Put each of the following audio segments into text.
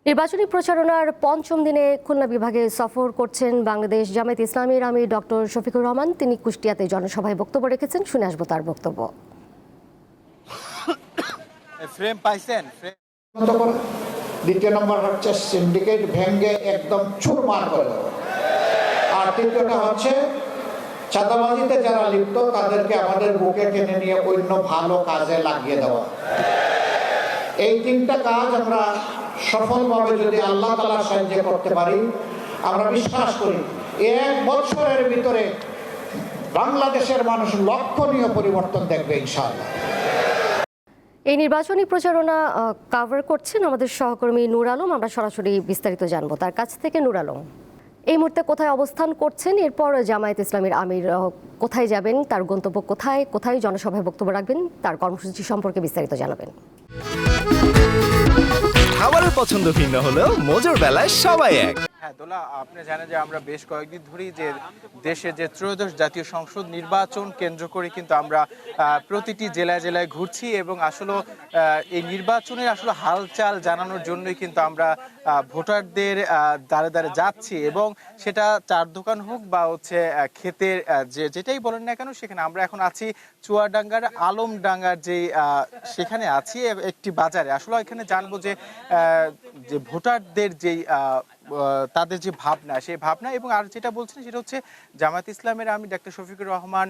নির্বাচনী প্রচারণার পঞ্চম দিনে খুলনা বিভাগে সফর করছেন বাংলাদেশ জামায়াতে ইসলামীর আমির ডক্টর শফিকুর রহমান। তিনি কুষ্টিয়াতে জনসভায় বক্তব্য রেখেছেন। শুনে আসবো তার বক্তব্য। দ্বিতীয় নম্বর হচ্ছে সিন্ডিকেট ভেঙে একদম চুরমার করে দেওয়া, আর তৃতীয়টা হচ্ছে চাঁদাবাজিতে যারা লিপ্ত তাদেরকে আমাদের বুকে টেনে নিয়ে অন্য ভালো কাজে লাগিয়ে দেওয়া। এই তিনটা কাজ আমরা সফলভাবে যদি আল্লাহ তাআলার সাহায্যে করতে পারি, আমরা বিশ্বাস করি 1 বছরের ভিতরে বাংলাদেশের মানুষ লক্ষণীয় পরিবর্তন দেখবে ইনশাআল্লাহ। এই নির্বাচনী প্রচারণা কভার করছেন আমাদের সহকর্মী নূর আলম। আমরা সরাসরি বিস্তারিত জানবো তার কাছ থেকে। নূর আলম, এই মুহূর্তে কোথায় অবস্থান করছেন? এরপর জামায়াত ইসলামীর আমির কোথায় যাবেন, তার গন্তব্য কোথায়, কোথায় জনসভায় বক্তব্য রাখবেন, তার কর্মসূচি সম্পর্কে বিস্তারিত জানাবেন। খাবারের পছন্দ ভিন্ন হলেও মজার বেলায় সবাই এক। হ্যাঁ দোলা, আপনি জানেন যে আমরা বেশ কয়েকদিন ধরেই যে দেশে যে ত্রয়োদশ জাতীয় সংসদ নির্বাচন কেন্দ্র করে কিন্তু আমরা প্রতিটি জেলায় জেলায় ঘুরছি এবং আসলে এই নির্বাচনের আসলে হালচাল জানানোর জন্যই কিন্তু আমরা ভোটারদের দ্বারে দ্বারে যাচ্ছি, এবং সেটা চার দোকান হোক বা হচ্ছে ক্ষেতের যেটাই বলেন না কেন, সেখানে আমরা এখন আছি চুয়াডাঙ্গার আলমডাঙ্গার যেই সেখানে আছি একটি বাজারে। আসলে এখানে জানবো যে ভোটারদের যেই তাদের যে ভাবনা, সেই ভাবনা, এবং আর যেটা বলছেন সেটা হচ্ছে জামায়াত ইসলামের আমির ডক্টর শফিকুর রহমান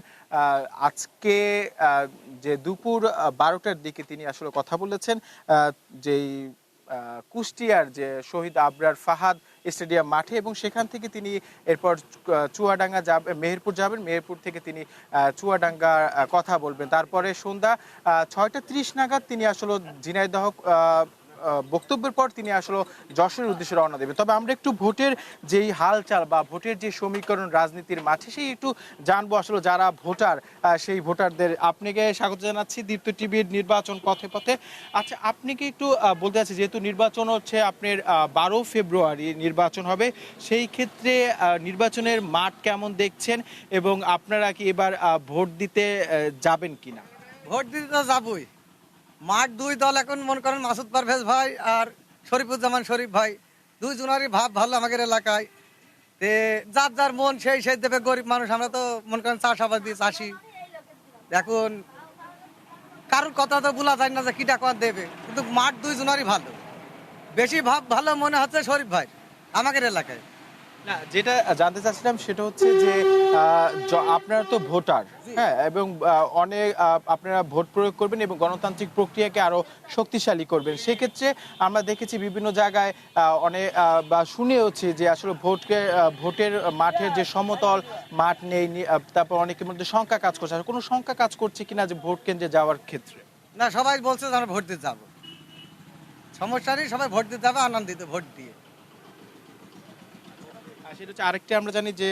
আজকে যে দুপুর 12টার দিকে তিনি আসলে কথা বলেছেন যেই কুষ্টিয়ার যে শহীদ আবরার ফাহাদ স্টেডিয়াম মাঠে, এবং সেখান থেকে তিনি এরপর চুয়াডাঙ্গা যাবেন, মেহেরপুর যাবেন, মেহেরপুর থেকে তিনি চুয়াডাঙ্গার কথা বলবেন। তারপরে সন্ধ্যা 6টা 30 নাগাদ তিনি আসলে ঝিনাইদহ বক্তব্যের পর তিনি আসলে যশোরের উদ্দেশ্যে রওনা দেবে। তবে আমরা একটু ভোটের যেই হালচাল বা ভোটের যে সমীকরণ রাজনীতির মাঠে, সেই একটু জানবো আসলে যারা ভোটার, সেই ভোটারদের। আপনাকে স্বাগত জানাচ্ছি দীপ্ত টিভির নির্বাচন পথে পথে। আচ্ছা, আপনি কি একটু বলতে চাচ্ছি, যেহেতু নির্বাচন হচ্ছে আপনার 12 ফেব্রুয়ারি নির্বাচন হবে, সেই ক্ষেত্রে নির্বাচনের মাঠ কেমন দেখছেন, এবং আপনারা কি এবার ভোট দিতে যাবেন কিনা? ভোট দিতে তো যাবই। মাঠ দুই দল, এখন মনে করেন মাসুদ পারভেজ ভাই আর শরীফুজ্জামান শরীফ ভাই, দুইজনেরই ভাব ভালো আমাদের এলাকায়। তে যার যার মন সেই দেবে। গরিব মানুষ আমরা তো মনে করেন চাষাবাদি চাষি। এখন কারোর কথা তো বলা যায় না যে কিটা কর দেবে, কিন্তু মাঠ দুইজনেরই ভালো। বেশি ভাব ভালো মনে হচ্ছে শরীফ ভাই আমাদের এলাকায়। না, যেটা জানতে চাচ্ছিলাম সেটা হচ্ছে যে আপনারা তো ভোটার, হ্যাঁ, এবং অনেক আপনারা ভোট প্রয়োগ করবেন এবং গণতান্ত্রিক প্রক্রিয়াকে আরো শক্তিশালী করবেন। সেক্ষেত্রে আমরা দেখেছি বিভিন্ন জায়গায় অনেক বা শুনেওছি যে আসলে ভোটের মাঠের যে সমতল মাঠ নেই, তারপর অনেকের মধ্যে শঙ্কা কাজ করছে। কোনো শঙ্কা কাজ করছে কিনা যে ভোট কেন্দ্রে যাওয়ার ক্ষেত্রে? না, সবাই বলছে যে আমরা ভোট দিতে যাবো। সমস্যা নেই, সবাই ভোট দিতে যাবে আনন্দিত ভোট দিয়ে। সেটা হচ্ছে আরেকটি, আমরা জানি যে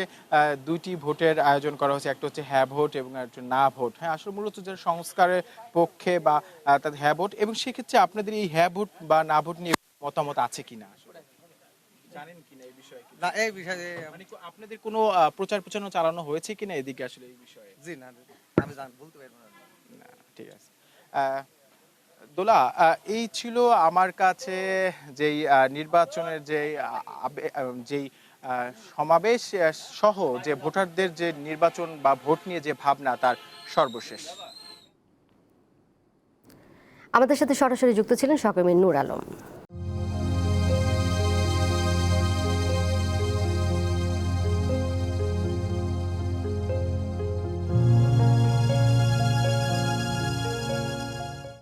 দুইটি ভোটের আয়োজন করা হয়েছে, একটা হচ্ছে হ্যাঁ ভোট এবং একটা না ভোট। হ্যাঁ, আসলে মূলত যে সংস্কারের পক্ষে বা তাদের হ্যাঁ ভোট, এবং সেক্ষেত্রে আপনাদের এই হ্যাঁ ভোট বা না ভোট নিয়ে মতামত আছে কিনা, জানেন কিনা এই বিষয়ে? না, এই বিষয়ে মানে আপনাদের কোনো প্রচার প্রচারণা চালানো হয়েছে কিনা এদিকে আসলে এই বিষয়ে? জি না, আমি বলতে পারবো না। ঠিক আছে দোলা, এই ছিল আমার কাছে যেই নির্বাচনের যেই সমাবেশ সহ যে ভোটারদের যে নির্বাচন বা ভোট নিয়ে যে ভাবনা, তার সর্বশেষ। আমাদের সাথে সরাসরি যুক্ত ছিলেন সহকর্মী নূর আলম।